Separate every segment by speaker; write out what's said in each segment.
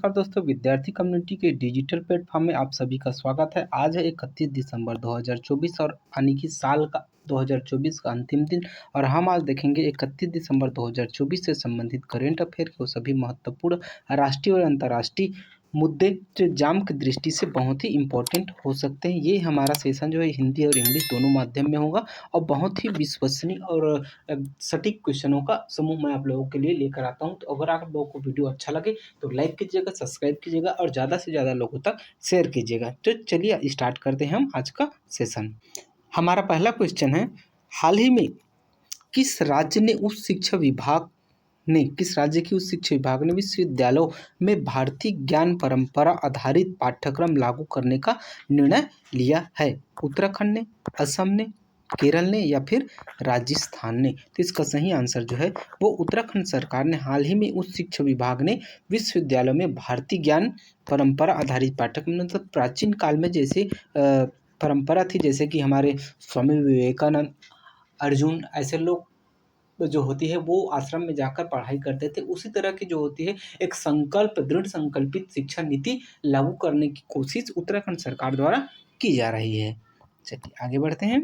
Speaker 1: नमस्कार दोस्तों, विद्यार्थी कम्युनिटी के डिजिटल प्लेटफॉर्म में आप सभी का स्वागत है। आज है 31 दिसंबर 2024 और यानी कि साल का 2024 का अंतिम दिन। और हम आज देखेंगे 31 दिसंबर 2024 से संबंधित करेंट अफेयर के वो सभी महत्वपूर्ण राष्ट्रीय और अंतर्राष्ट्रीय मुद्दे जो एग्जाम की दृष्टि से बहुत ही इम्पोर्टेंट हो सकते हैं। ये हमारा सेशन जो है हिंदी और इंग्लिश दोनों माध्यम में होगा और बहुत ही विश्वसनीय और सटीक क्वेश्चनों का समूह मैं आप लोगों के लिए लेकर आता हूं। तो अगर आप लोगों को वीडियो अच्छा लगे तो लाइक कीजिएगा, सब्सक्राइब कीजिएगा और ज़्यादा से ज़्यादा लोगों तक शेयर कीजिएगा। तो चलिए स्टार्ट करते हैं हम आज का सेशन। हमारा पहला क्वेश्चन है, हाल ही में किस राज्य ने उच्च शिक्षा विभाग ने किस राज्य की उच्च शिक्षा विभाग ने विश्वविद्यालयों में भारतीय ज्ञान परंपरा आधारित पाठ्यक्रम लागू करने का निर्णय लिया है? उत्तराखंड ने, असम ने, केरल ने या फिर राजस्थान ने? तो इसका सही आंसर जो है वो उत्तराखंड सरकार ने हाल ही में उच्च शिक्षा विभाग ने विश्वविद्यालयों में भारतीय ज्ञान परंपरा आधारित पाठ्यक्रम, मतलब प्राचीन काल में जैसे परंपरा थी, जैसे कि हमारे स्वामी विवेकानंद, अर्जुन, ऐसे लोग जो होती है वो आश्रम में जाकर पढ़ाई करते थे, उसी तरह की जो होती है एक संकल्प दृढ़ संकल्पित शिक्षा नीति लागू करने की कोशिश उत्तराखंड सरकार द्वारा की जा रही है। चलिए आगे बढ़ते हैं।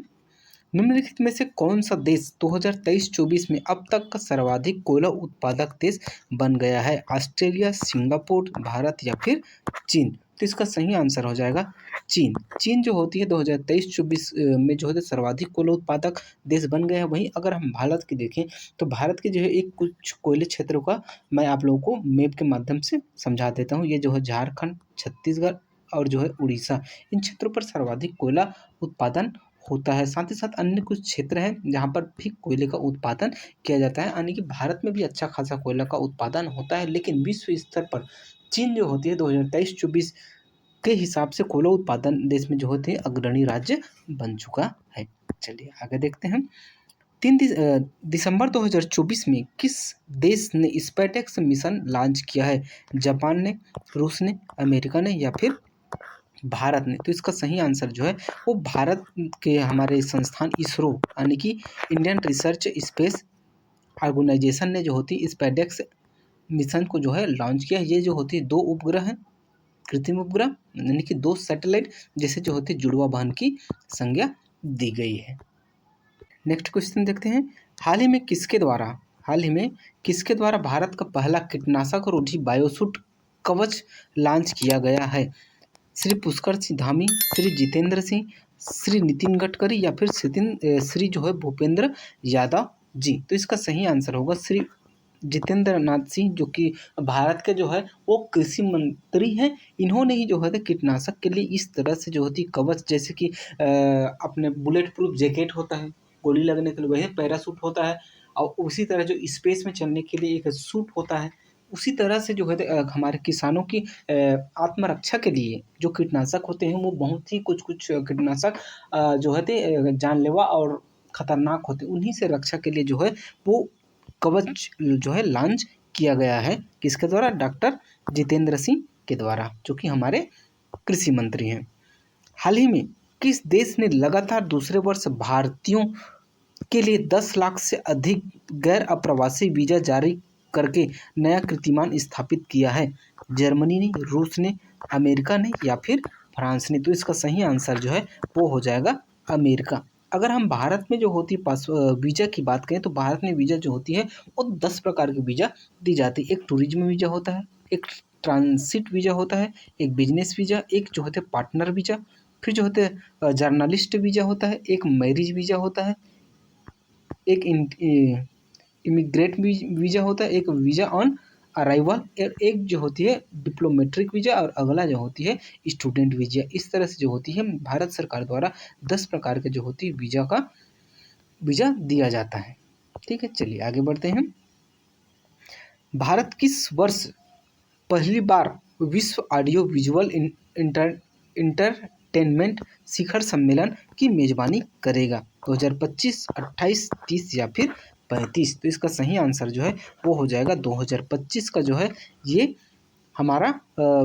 Speaker 1: निम्नलिखित में से कौन सा देश 2023-24 में अब तक का सर्वाधिक कोयला उत्पादक देश बन गया है? ऑस्ट्रेलिया, सिंगापुर, भारत या फिर चीन? तो इसका सही आंसर हो जाएगा चीन। चीन जो होती है 2023-24 में जो है सर्वाधिक कोयला उत्पादक देश बन गया है। वहीं अगर हम भारत की देखें तो भारत के जो है एक कुछ कोयले क्षेत्रों का मैं आप लोगों को मैप के माध्यम से समझा देता हूँ। ये जो है झारखंड, छत्तीसगढ़ और जो है उड़ीसा, इन क्षेत्रों पर सर्वाधिक कोयला उत्पादन होता है। साथ ही साथ अन्य कुछ क्षेत्र हैं जहाँ पर भी कोयले का उत्पादन किया जाता है, यानी कि भारत में भी अच्छा खासा कोयला का उत्पादन होता है। लेकिन विश्व स्तर पर चीन जो होती है 2023-24 के हिसाब से कोयला उत्पादन देश में जो होते हैं अग्रणी राज्य बन चुका है। चलिए आगे देखते हैं। 3 दिसंबर 2024 में किस देश ने स्पेसएक्स मिशन लॉन्च किया है? जापान ने, रूस ने, अमेरिका ने या फिर भारत ने? तो इसका सही आंसर जो है वो भारत के हमारे संस्थान इसरो यानी कि इंडियन रिसर्च स्पेस ऑर्गेनाइजेशन ने जो होती है स्पेसएक्स मिशन को जो है लॉन्च किया। ये जो होती है 2 उपग्रह हैं, कृत्रिम उपग्रह यानी कि 2 सैटेलाइट जैसे जो होती है जुड़वा बहन की संज्ञा दी गई है। नेक्स्ट क्वेश्चन देखते हैं। हाल ही में किसके द्वारा भारत का पहला कीटनाशक रोधी बायोसूट कवच लॉन्च किया गया है? श्री पुष्कर सिंह धामी, श्री जितेंद्र सिंह, श्री नितिन गडकरी या फिर श्री जो है भूपेंद्र यादव जी? तो इसका सही आंसर होगा श्री जितेंद्र नाथ सिंह, जो कि भारत के जो है वो कृषि मंत्री हैं। इन्होंने ही जो है कीटनाशक के लिए इस तरह से जो होती कवच, जैसे कि अपने बुलेट प्रूफ जैकेट होता है गोली लगने के लिए, वही पैरासूट होता है, और उसी तरह जो स्पेस में चलने के लिए एक सूट होता है, उसी तरह से जो है हमारे किसानों की आत्मरक्षा के लिए जो कीटनाशक होते हैं वो बहुत ही कुछ कीटनाशक जो है जानलेवा और खतरनाक होते हैं। उन्हीं से रक्षा के लिए जो है वो कवच जो है लॉन्च किया गया है। किसके द्वारा? डॉक्टर जितेंद्र सिंह के द्वारा, जो कि हमारे कृषि मंत्री हैं। हाल ही में किस देश ने लगातार दूसरे वर्ष भारतीयों के लिए 10 लाख से अधिक गैर अप्रवासी वीजा जारी करके नया कीर्तिमान स्थापित किया है? जर्मनी ने, रूस ने, अमेरिका ने या फिर फ्रांस ने? तो इसका सही आंसर जो है वो हो जाएगा अमेरिका। अगर हम भारत में जो होती वीज़ा की बात करें तो भारत में वीज़ा जो होती है वो 10 प्रकार की वीज़ा दी जाती है। एक टूरिज्म वीज़ा होता है, एक ट्रांसिट वीज़ा होता है, एक बिजनेस वीज़ा, एक जो होते हैं पार्टनर वीज़ा, फिर जो होते हैं जर्नलिस्ट वीज़ा होता है, एक मैरिज वीज़ा होता है, एक इमिग्रेट वीज़ा होता है, एक वीज़ा ऑन अराइवल, एक जो होती है डिप्लोमेट्रिक वीज़ा और अगला जो होती है स्टूडेंट वीज़ा। इस तरह से जो होती है भारत सरकार द्वारा 10 प्रकार के जो होती है वीज़ा दिया जाता है। ठीक है, चलिए आगे बढ़ते हैं। भारत किस वर्ष पहली बार विश्व ऑडियो विजुअल इंटरटेनमेंट शिखर सम्मेलन की मेजबानी करेगा? 2025, 28, 30 या फिर 35? तो इसका सही आंसर जो है वो हो जाएगा 2025 का जो है ये हमारा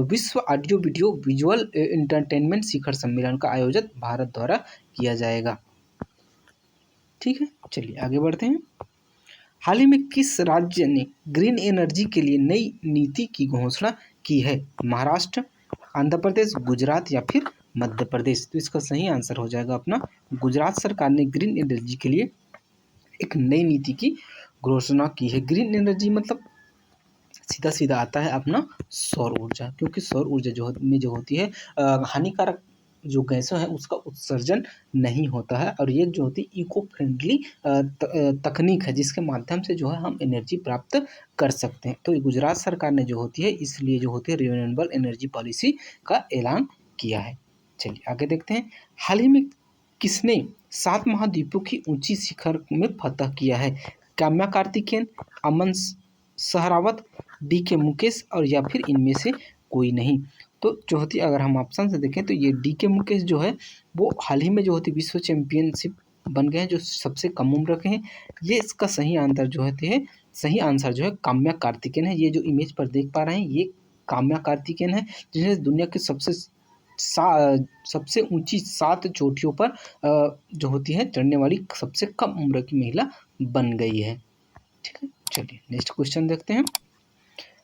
Speaker 1: विश्व ऑडियो वीडियो विजुअल इंटरटेनमेंट शिखर सम्मेलन का आयोजन भारत द्वारा किया जाएगा। ठीक है, चलिए आगे बढ़ते हैं। हाल ही में किस राज्य ने ग्रीन एनर्जी के लिए नई नीति की घोषणा की है? महाराष्ट्र, आंध्र प्रदेश, गुजरात या फिर मध्य प्रदेश? तो इसका सही आंसर हो जाएगा अपना गुजरात सरकार ने ग्रीन एनर्जी के लिए एक नई नीति की घोषणा की है। ग्रीन एनर्जी मतलब सीधा सीधा आता है अपना सौर ऊर्जा, क्योंकि सौर ऊर्जा जो होती है हानिकारक जो गैसों है उसका उत्सर्जन नहीं होता है, और ये जो होती है इको फ्रेंडली तकनीक है जिसके माध्यम से जो है हम एनर्जी प्राप्त कर सकते हैं। तो गुजरात सरकार ने जो होती है इसलिए जो होती है रिन्यूएबल एनर्जी पॉलिसी का ऐलान किया है। चलिए आगे देखते हैं। हाल ही में किसने 7 महाद्वीपों की ऊंची शिखर में फतह किया है? काम्या कार्तिकेयन, अमन सहरावत, डी.के. मुकेश और या फिर इनमें से कोई नहीं? तो जो होती है अगर हम ऑप्शन से देखें तो ये डी.के. मुकेश जो है वो हाल ही में जो होती है विश्व चैंपियनशिप बन गए हैं, जो सबसे कम उम्र के हैं। ये इसका सही आंसर जो है काम्या कार्तिकेयन है। ये जो इमेज पर देख पा रहे हैं ये काम्या कार्तिकेयन है, जिन्हें दुनिया के सबसे ऊंची 7 चोटियों पर जो होती है चढ़ने वाली सबसे कम उम्र की महिला बन गई है। ठीक है, चलिए नेक्स्ट क्वेश्चन देखते हैं।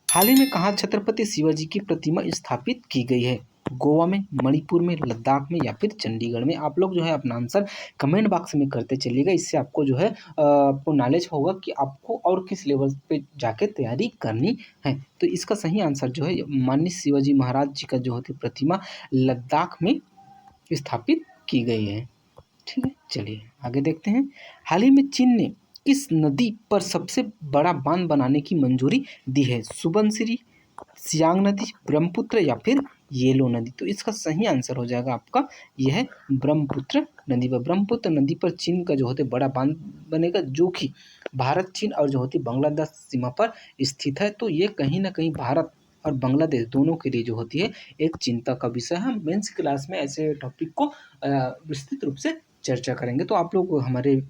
Speaker 1: हाल ही में कहाँ छत्रपति शिवाजी की प्रतिमा स्थापित की गई है? गोवा में, मणिपुर में, लद्दाख में या फिर चंडीगढ़ में? आप लोग जो है अपना आंसर कमेंट बॉक्स में करते चलिएगा, इससे आपको जो है आपको नॉलेज होगा कि आपको और किस लेवल पे जाके तैयारी करनी है। तो इसका सही आंसर जो है माननीय शिवाजी महाराज जी का जो होती प्रतिमा लद्दाख में स्थापित की गई है। ठीक है, चलिए आगे देखते हैं। हाल ही में चीन ने किस नदी पर सबसे बड़ा बांध बनाने की मंजूरी दी है? सुबनसिरी, सियांग नदी, ब्रह्मपुत्र या फिर येलो नदी? तो इसका सही आंसर हो जाएगा आपका यह है ब्रह्मपुत्र नदी पर। ब्रह्मपुत्र नदी पर चीन का जो होते बड़ा बांध बनेगा, जो कि भारत, चीन और जो होती बांग्लादेश सीमा पर स्थित है। तो ये कहीं ना कहीं भारत और बांग्लादेश दोनों के लिए जो होती है एक चिंता का विषय है। हम मेंस क्लास में ऐसे टॉपिक को विस्तृत रूप से चर्चा करेंगे। तो आप लोग हमारे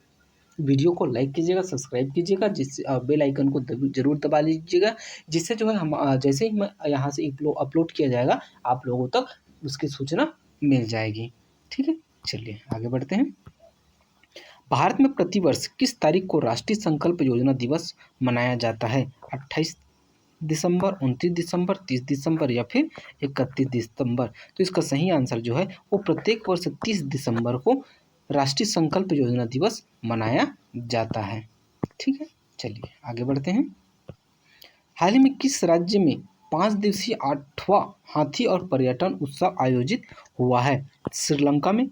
Speaker 1: वीडियो को लाइक कीजिएगा, सब्सक्राइब कीजिएगा, जिससे बेल आइकन को जरूर दबा लीजिएगा, जिससे जो है हम जैसे ही मैं यहाँ से अपलोड किया जाएगा आप लोगों तक उसकी सूचना मिल जाएगी। ठीक है, चलिए आगे बढ़ते हैं। भारत में प्रतिवर्ष किस तारीख को राष्ट्रीय संकल्प योजना दिवस मनाया जाता है? 28 दिसंबर, 29 दिसंबर, 30 दिसंबर या फिर 31 दिसंबर? तो इसका सही आंसर जो है वो प्रत्येक वर्ष 30 दिसंबर को राष्ट्रीय संकल्प योजना दिवस मनाया जाता है। ठीक है, चलिए आगे बढ़ते हैं। हाल ही में किस राज्य में 5 दिवसीय 8वां हाथी और पर्यटन उत्सव आयोजित हुआ है? श्रीलंका में,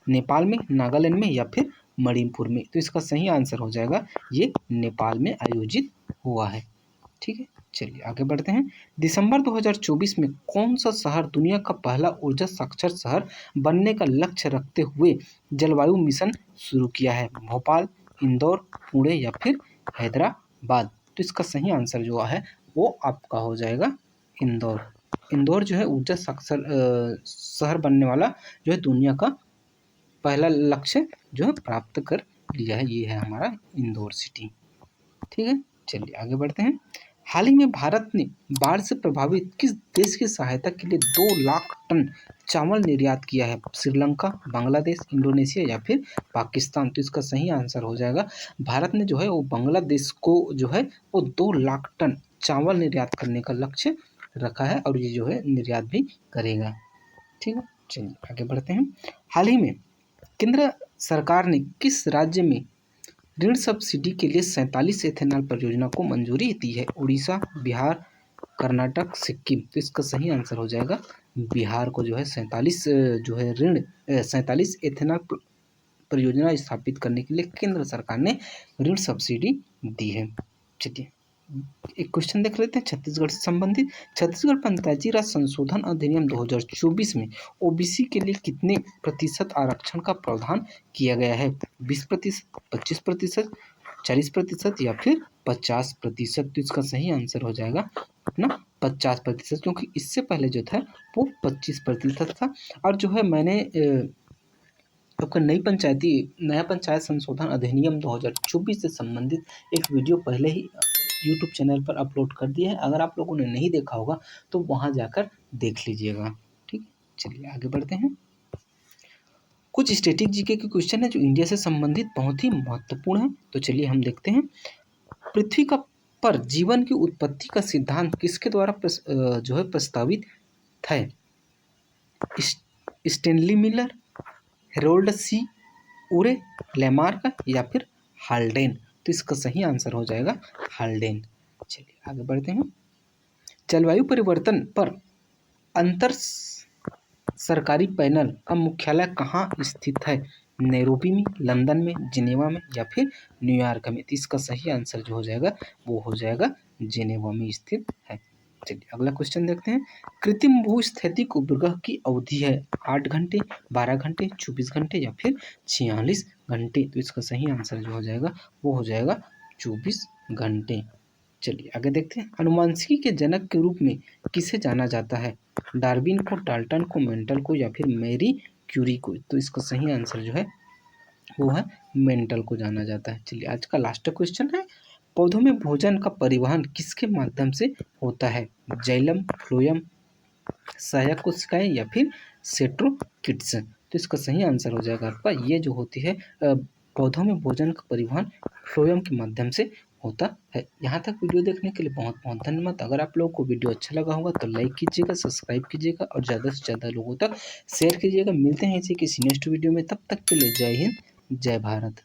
Speaker 1: नेपाल में, नागालैंड में या फिर मणिपुर में? तो इसका सही आंसर हो जाएगा ये नेपाल में आयोजित हुआ है। ठीक है, चलिए आगे बढ़ते हैं। दिसंबर 2024 में कौन सा शहर दुनिया का पहला ऊर्जा साक्षर शहर बनने का लक्ष्य रखते हुए जलवायु मिशन शुरू किया है? भोपाल, इंदौर, पुणे या फिर हैदराबाद? तो इसका सही आंसर जो है वो आपका हो जाएगा इंदौर। इंदौर जो है ऊर्जा साक्षर शहर बनने वाला जो है दुनिया का पहला लक्ष्य जो है प्राप्त कर लिया है। ये है हमारा इंदौर सिटी। ठीक है, चलिए आगे बढ़ते हैं। हाल ही में भारत ने बाढ़ से प्रभावित किस देश की सहायता के लिए 2 लाख टन चावल निर्यात किया है? श्रीलंका, बांग्लादेश, इंडोनेशिया या फिर पाकिस्तान? तो इसका सही आंसर हो जाएगा भारत ने जो है वो बांग्लादेश को जो है वो 2 लाख टन चावल निर्यात करने का लक्ष्य रखा है, और ये जो है निर्यात भी करेगा। ठीक है, चलिए आगे बढ़ते हैं। हाल ही में केंद्र सरकार ने किस राज्य में ऋण सब्सिडी के लिए 47 एथेनॉल परियोजना को मंजूरी दी है? उड़ीसा, बिहार, कर्नाटक, सिक्किम? तो इसका सही आंसर हो जाएगा बिहार को जो है 47 एथेनॉल परियोजना स्थापित करने के लिए केंद्र सरकार ने ऋण सब्सिडी दी है। चलिए एक क्वेश्चन देख लेते हैं छत्तीसगढ़ से संबंधित। छत्तीसगढ़ पंचायती राज संशोधन अधिनियम 2024 में ओबीसी के लिए कितने प्रतिशत आरक्षण का प्रावधान किया गया है? 20%, 25%, 40% या फिर 50%? तो इसका सही आंसर हो जाएगा अपना 50%, क्योंकि इससे पहले जो था वो 25% था। और जो है मैंने आपका नया पंचायत संशोधन अधिनियम 2024 से संबंधित एक वीडियो पहले ही यूट्यूब चैनल पर अपलोड कर दिया है। अगर आप लोगों ने नहीं देखा होगा तो वहां जाकर देख लीजिएगा। ठीक, चलिए आगे बढ़ते हैं। कुछ स्टैटिक जीके के क्वेश्चन है जो इंडिया से संबंधित बहुत ही महत्वपूर्ण है। तो चलिए हम देखते हैं। पृथ्वी का पर जीवन की उत्पत्ति का सिद्धांत किसके द्वारा जो है प्रस्तावित है? स्टेनली मिलर, हेरोल्ड सी उरे, लेमार्क या फिर हाल्डेन? तो इसका सही आंसर हो जाएगा हाल्डेन। चलिए आगे बढ़ते हैं। जलवायु परिवर्तन पर अंतर सरकारी पैनल का मुख्यालय कहाँ स्थित है? नैरोबी में, लंदन में, जिनेवा में या फिर न्यूयॉर्क में? तो इसका सही आंसर जो हो जाएगा वो हो जाएगा जिनेवा में स्थित है। चलिए अगला क्वेश्चन देखते हैं। कृत्रिम भूस्थैतिक उपग्रह की अवधि है 8 घंटे, 12 घंटे, 24 घंटे या फिर 46 घंटे? तो इसका सही आंसर जो हो जाएगा वो हो जाएगा 24 घंटे। चलिए आगे देखते हैं। अनुवांशिकी के जनक के रूप में किसे जाना जाता है? डार्विन को, डाल्टन को, मेंटल को या फिर मैरी क्यूरी को? तो इसका सही आंसर जो है वो है मेंटल को जाना जाता है। चलिए आज का लास्ट क्वेश्चन है। पौधों में भोजन का परिवहन किसके माध्यम से होता है? जाइलम, फ्लोएम, सहायक कोशिकाएं या फिर सेट्रोकिट्स? तो इसका सही आंसर हो जाएगा आपका ये जो होती है पौधों में भोजन का परिवहन फ्लोएम के माध्यम से होता है। यहाँ तक वीडियो देखने के लिए बहुत बहुत धन्यवाद। अगर आप लोगों को वीडियो अच्छा लगा होगा तो लाइक कीजिएगा, सब्सक्राइब कीजिएगा और ज़्यादा से ज़्यादा लोगों तक शेयर कीजिएगा। मिलते हैं इसी किसी नेक्स्ट वीडियो में, तब तक के लिए जय हिंद, जय भारत।